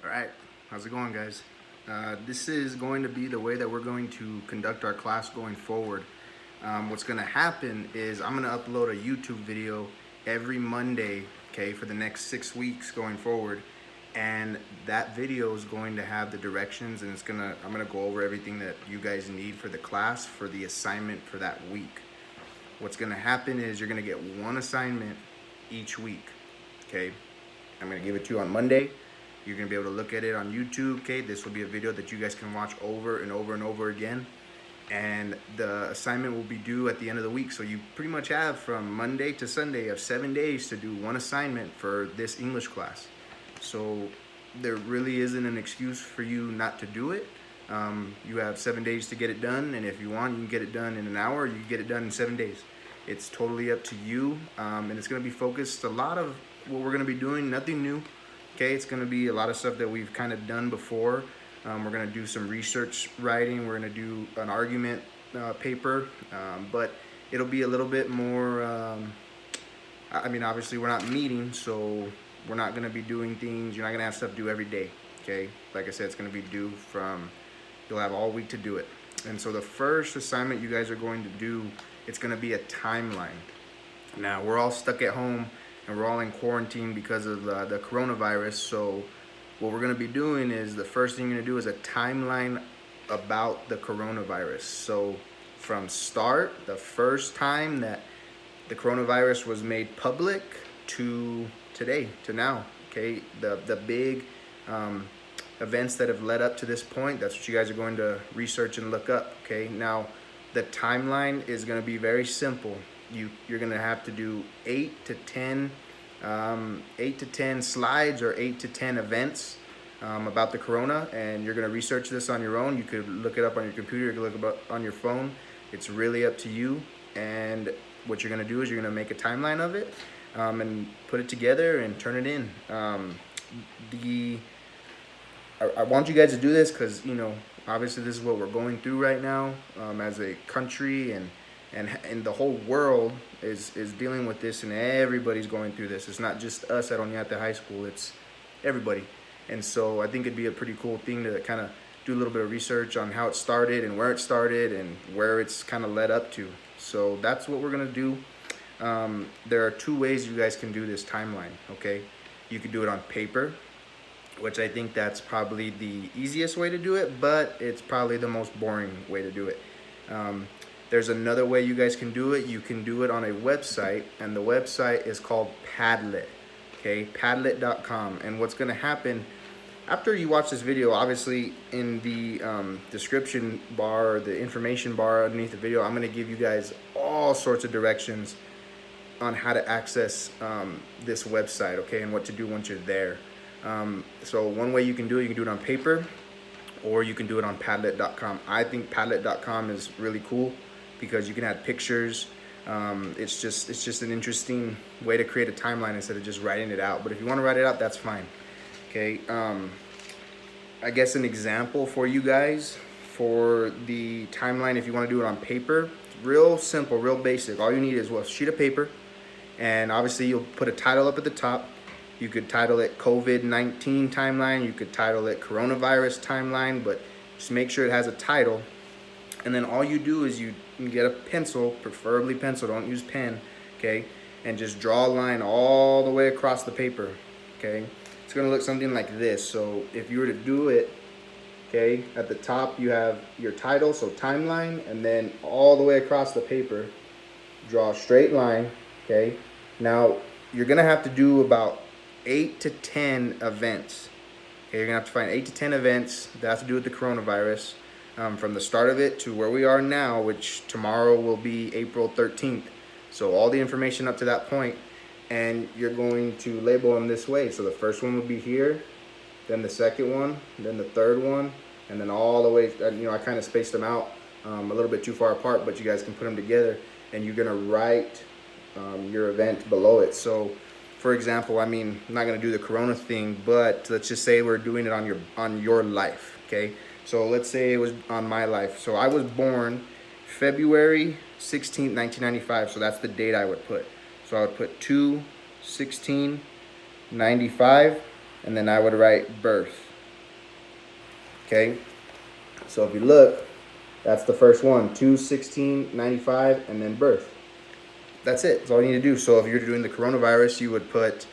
All right, how's it going, guys? This is going to be the way that we're going to conduct our class going forward. What's going to happen is I'm going to upload a YouTube video every Monday, okay, for the next 6 weeks going forward. And that video is going to have the directions, and I'm gonna go over everything that you guys need for the class for the assignment for that week. What's gonna happen is you're gonna get one assignment each week, okay? I'm gonna give it to you on Monday. You're gonna be able to look at it on YouTube, okay? This will be a video that you guys can watch over and over and over again. And the assignment will be due at the end of the week. So you pretty much have from Monday to Sunday of 7 days to do one assignment for this English class. So there really isn't an excuse for you not to do it. You have 7 days to get it done, and if you want, you can get it done in an hour, you can get it done in 7 days. It's totally up to you, and it's gonna be focused a lot of what we're gonna be doing, nothing new. Okay, it's gonna be a lot of stuff that we've kind of done before. We're gonna do some research writing, we're gonna do an argument paper, but it'll be a little bit more, I mean, obviously we're not meeting, so we're not gonna be doing things, you're not gonna have stuff due every day, okay? Like I said, it's gonna be due you'll have all week to do it. And so the first assignment you guys are going to do, it's gonna be a timeline. Now, we're all stuck at home and we're all in quarantine because of the coronavirus, so what we're gonna be doing is the first thing you're gonna do is a timeline about the coronavirus. So from start, the first time that the coronavirus was made public to today, to now, okay? The big events that have led up to this point, that's what you guys are going to research and look up, okay? Now, the timeline is gonna be very simple. You're gonna have to do 8 to 10 slides or 8 to 10 events about the corona, and you're gonna research this on your own. You could look it up on your computer, you could look it up on your phone. It's really up to you. And what you're gonna do is you're gonna make a timeline of it and put it together and turn it in. I want you guys to do this because, you know, obviously this is what we're going through right now as a country, and the whole world is dealing with this, and everybody's going through this. It's not just us at Oñate High School, it's everybody. And so I think it'd be a pretty cool thing to kind of do a little bit of research on how it started and where it started and where it's kind of led up to. So that's what we're gonna do. There are two ways you guys can do this timeline, okay? You could do it on paper, which I think that's probably the easiest way to do it, but it's probably the most boring way to do it. There's another way you guys can do it. You can do it on a website, and the website is called Padlet, okay? Padlet.com. And what's gonna happen, after you watch this video, obviously in the description bar, the information bar underneath the video, I'm gonna give you guys all sorts of directions on how to access this website, okay, and what to do once you're there. So one way you can do it on paper, or you can do it on Padlet.com. I think Padlet.com is really cool because you can add pictures. It's just an interesting way to create a timeline instead of just writing it out. But if you want to write it out, that's fine. Okay. I guess an example for you guys for the timeline, if you want to do it on paper, real simple, real basic. All you need is a sheet of paper, and obviously you'll put a title up at the top. You could title it COVID-19 timeline. You could title it coronavirus timeline, but just make sure it has a title. And then all you do is you get a pencil, preferably pencil, don't use pen, okay? And just draw a line all the way across the paper, okay? It's gonna look something like this. So if you were to do it, okay, at the top you have your title, so timeline, and then all the way across the paper, draw a straight line, okay? Now, you're gonna have to do about 8 to 10 events. Okay, you're gonna have to find 8 to 10 events that have to do with the coronavirus from the start of it to where we are now, which tomorrow will be April 13th. So all the information up to that point, and you're going to label them this way. So the first one would be here, then the second one, then the third one, and then all the way, you know, I kind of spaced them out a little bit too far apart, but you guys can put them together, and you're gonna write your event below it. So for example, I mean, I'm not gonna do the corona thing, but let's just say we're doing it on your life, okay? So let's say it was on my life. So I was born February 16th, 1995. So that's the date I would put. So I would put 2/16/95, and then I would write birth. Okay, so if you look, that's the first one, 2/16/95, and then birth. That's it. That's all you need to do. So if you're doing the coronavirus, you would put,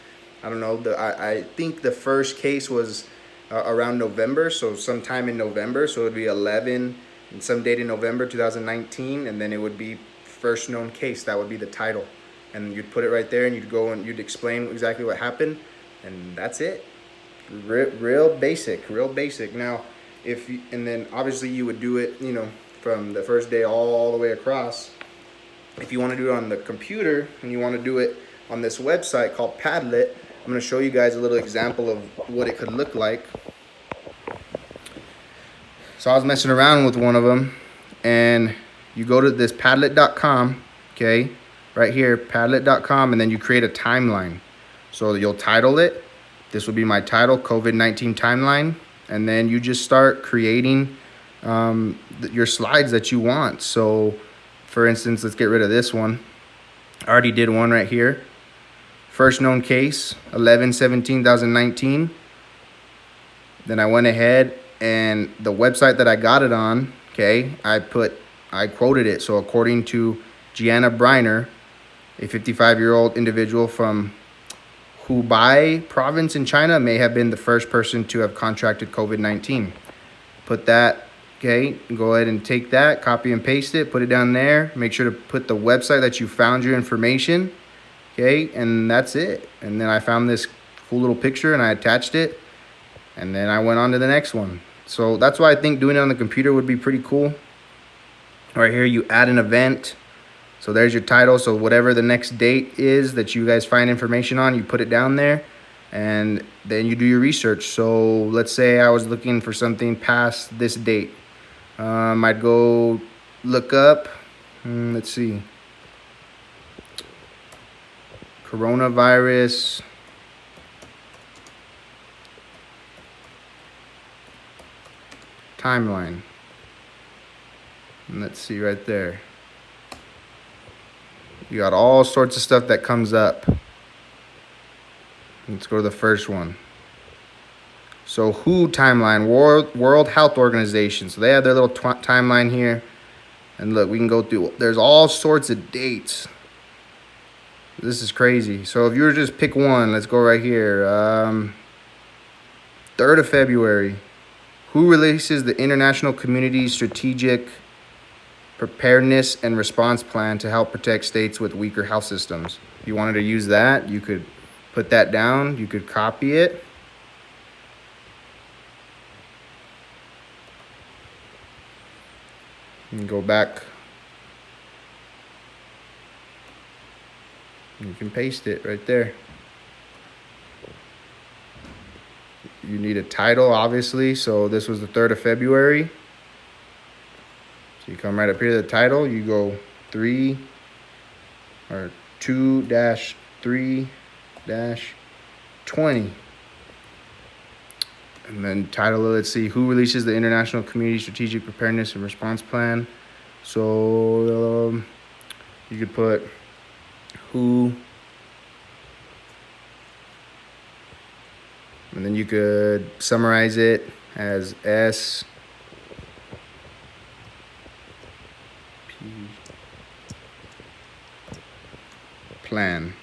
I don't know, I think the first case was around November, so sometime in November, so it would be 11 and some date in November 2019, and then it would be first known case. That would be the title, and you'd put it right there, and you'd go and you'd explain exactly what happened, and that's it. Real basic, real basic. Now, if you, and then obviously you would do it, from the first day all the way across. If you want to do it on the computer and you want to do it on this website called Padlet, I'm going to show you guys a little example of what it could look like. So I was messing around with one of them, and you go to this Padlet.com, okay, right here, Padlet.com, and then you create a timeline. So you'll title it. This will be my title, COVID-19 timeline, and then you just start creating your slides that you want. So for instance, let's get rid of this one. I already did one right here. First known case, 11/17/2019. Then I went ahead and the website that I got it on, okay, I quoted it. So according to Gianna Briner, a 55-year-old individual from Hubei province in China may have been the first person to have contracted COVID-19. Put that. Okay, go ahead and take that, copy and paste it, put it down there. Make sure to put the website that you found your information. Okay, and that's it. And then I found this cool little picture and I attached it. And then I went on to the next one. So that's why I think doing it on the computer would be pretty cool. Right here, you add an event. So there's your title. So whatever the next date is that you guys find information on, you put it down there. And then you do your research. So let's say I was looking for something past this date. I'd go look up, let's see, coronavirus timeline. And let's see right there. You got all sorts of stuff that comes up. Let's go to the first one. So WHO timeline, World Health Organization. So they have their little timeline here. And look, we can go through. There's all sorts of dates. This is crazy. So if you were to just pick one, let's go right here. 3rd of February. WHO releases the International Community Strategic Preparedness and Response Plan to help protect states with weaker health systems. If you wanted to use that, you could put that down. You could copy it. And go back. You can paste it right there. You need a title, obviously. So this was the 3rd of February. So you come right up here to the title. You go 2-3-20. And then title, let's see, who releases the International Community Strategic Preparedness and Response Plan. So you could put who, and then you could summarize it as S P plan.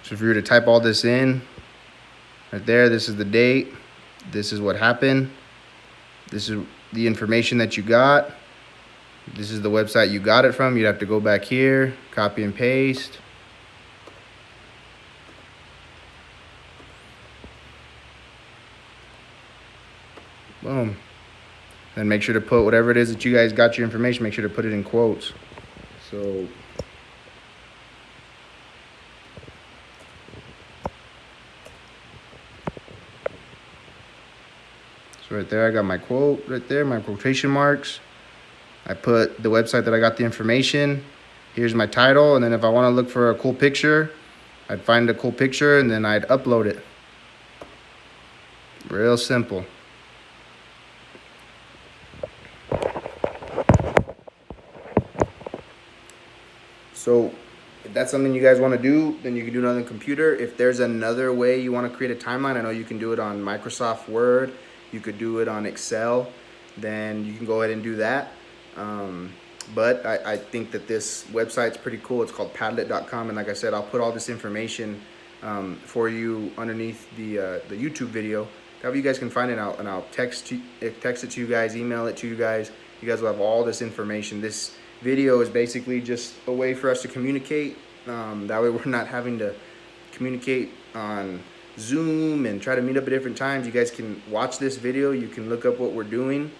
So if you were to type all this in, right there, this is the date, this is what happened, this is the information that you got, this is the website you got it from, you'd have to go back here, copy and paste. Boom. Then make sure to put whatever it is that you guys got your information, make sure to put it in quotes. So right there, I got my quote right there, my quotation marks. I put the website that I got the information. Here's my title, and then if I want to look for a cool picture, I'd find a cool picture and then I'd upload it. Real simple. So if that's something you guys want to do, then you can do it on the computer. If there's another way you want to create a timeline, I know you can do it on Microsoft Word. You could do it on Excel. Then you can go ahead and do that. But I think that this website's pretty cool. It's called Padlet.com, and like I said, I'll put all this information for you underneath the YouTube video. That way you guys can find it out, and I'll text it to you guys, email it to you guys. You guys will have all this information. This video is basically just a way for us to communicate. That way we're not having to communicate on Zoom and try to meet up at different times. You guys can watch this video. You can look up what we're doing.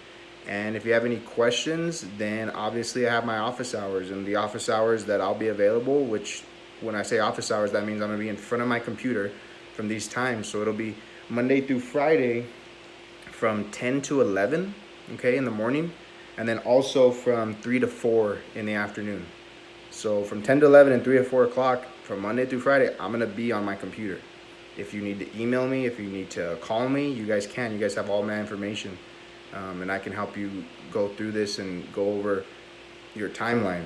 And if you have any questions, then obviously I have my office hours, and the office hours that I'll be available, which when I say office hours, that means I'm gonna be in front of my computer from these times. So it'll be Monday through Friday from 10 to 11, okay, in the morning, and then also from 3 to 4 in the afternoon. So from 10 to 11 and 3 to 4 o'clock from Monday through Friday, I'm gonna be on my computer. If you need to email me, if you need to call me, you guys can. You guys have all my information. And I can help you go through this and go over your timeline.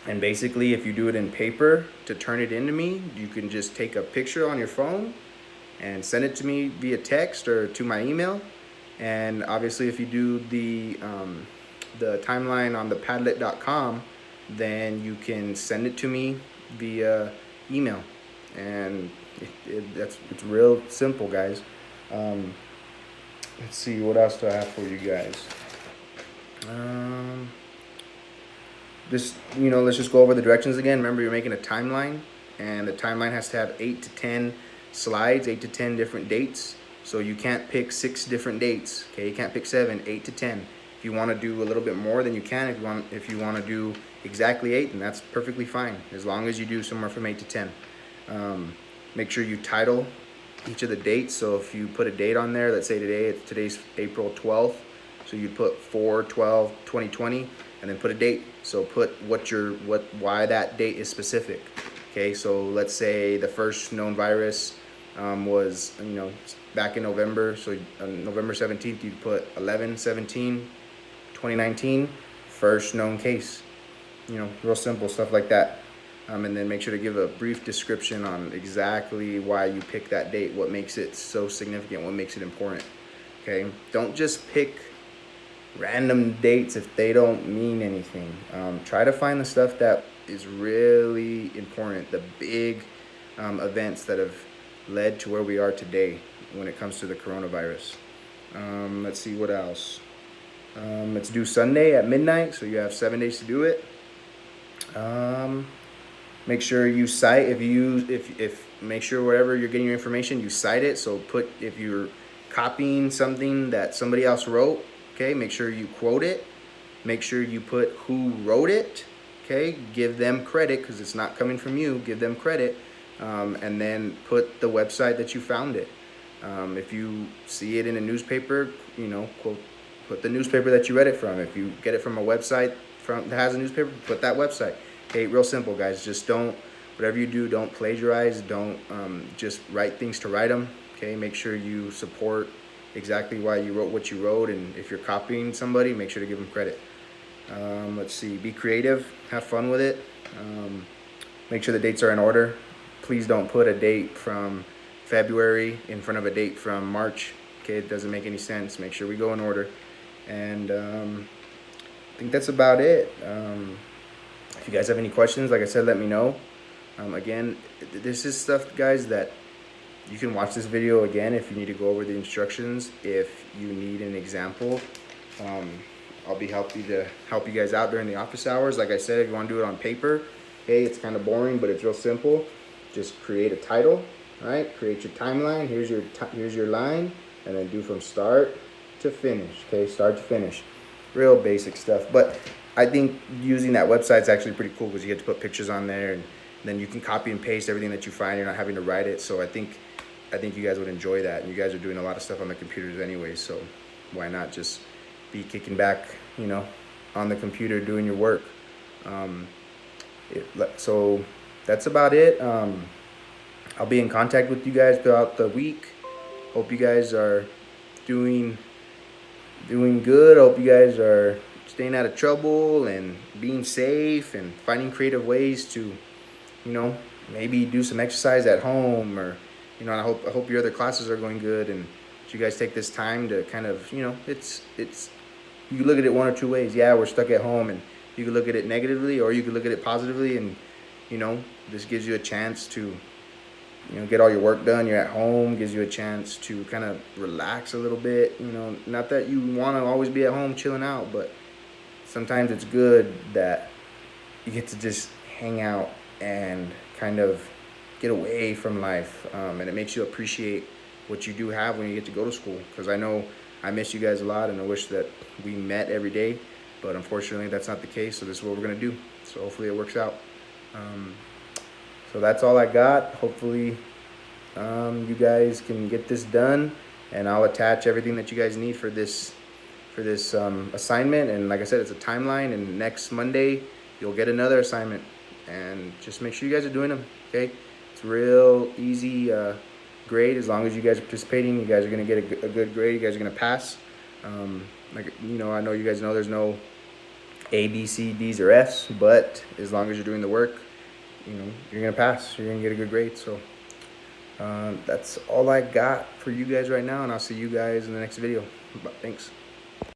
And basically, if you do it in paper, to turn it into me, you can just take a picture on your phone and send it to me via text or to my email. And obviously, if you do the timeline on the Padlet.com, then you can send it to me via email. And it's real simple, guys. Let's see, what else do I have for you guys? Let's just go over the directions again. Remember, you're making a timeline, and the timeline has to have 8 to 10 slides, 8 to 10 different dates. So you can't pick 6 different dates. Okay, you can't pick 7, 8 to 10. If you want to do a little bit more, then you can. If you want to do exactly 8, then that's perfectly fine, as long as you do somewhere from 8 to 10. Make sure you title each of the dates. So if you put a date on there, let's say today's April 12th, so you put 4/12/2020, and then put a date. So put why that date is specific. Okay, so let's say the first known virus was back in November. So November 17th, you put 11/17/2019, first known case. Real simple stuff like that. And then make sure to give a brief description on exactly why you pick that date, what makes it so significant, what makes it important. Okay, don't just pick random dates if they don't mean anything. Try to find the stuff that is really important, the big events that have led to where we are today when it comes to the coronavirus. Let's see what else. It's due Sunday at midnight, so you have 7 days to do it. Make sure you cite, make sure wherever you're getting your information, you cite it. So if you're copying something that somebody else wrote, okay, make sure you quote it. Make sure you put who wrote it, okay? Give them credit, because it's not coming from you. Give them credit, and then put the website that you found it. If you see it in a newspaper, put the newspaper that you read it from. If you get it from a website that has a newspaper, put that website. Okay, real simple, guys. Just whatever you do, don't plagiarize. Don't just write things to write them. Okay, make sure you support exactly why you wrote what you wrote, and if you're copying somebody, make sure to give them credit. Let's see, be creative, have fun with it. Make sure the dates are in order. Please don't put a date from February in front of a date from March. Okay, it doesn't make any sense. Make sure we go in order. And I think that's about it. If you guys have any questions, like I said, let me know. Again, this is stuff, guys, that you can watch this video again if you need to go over the instructions. If you need an example, I'll be happy to help you guys out during the office hours. Like I said, if you want to do it on paper, hey, it's kind of boring, but it's real simple. Just create a title, all right? Create your timeline. Here's your line, and then do from start to finish. Okay, start to finish. Real basic stuff, but I think using that website is actually pretty cool, because you get to put pictures on there, and then you can copy and paste everything that you find. You're not having to write it. So I think you guys would enjoy that. And you guys are doing a lot of stuff on the computers anyway, so why not just be kicking back, on the computer doing your work. So that's about it. I'll be in contact with you guys throughout the week. Hope you guys are doing good. Hope you guys are staying out of trouble and being safe and finding creative ways to you know, maybe do some exercise at home, or, you know, and I hope your other classes are going good, and that you guys take this time to kind of, you know, it's you can look at it one or two ways. Yeah, we're stuck at home, and you can look at it negatively, or you can look at it positively, and, you know, this gives you a chance to, you know, get all your work done. You're at home, gives you a chance to kind of relax a little bit. You know, not that you want to always be at home chilling out, but sometimes it's good that you get to just hang out and kind of get away from life, and it makes you appreciate what you do have when you get to go to school. Because I know I miss you guys a lot, and I wish that we met every day, but unfortunately that's not the case. So this is what we're gonna do. So hopefully it works out. So that's all I got. Hopefully you guys can get this done, and I'll attach everything that you guys need for this assignment. And like I said, it's a timeline, and next Monday you'll get another assignment, and just make sure you guys are doing them. Okay, it's real easy grade. As long as you guys are participating, you guys are gonna get a good grade. You guys are gonna pass. Like, you know, I know you guys know there's no A, B, C, D's, or F's, but as long as you're doing the work, you know, you're gonna pass. You're gonna get a good grade. So that's all I got for you guys right now, and I'll see you guys in the next video. Thanks.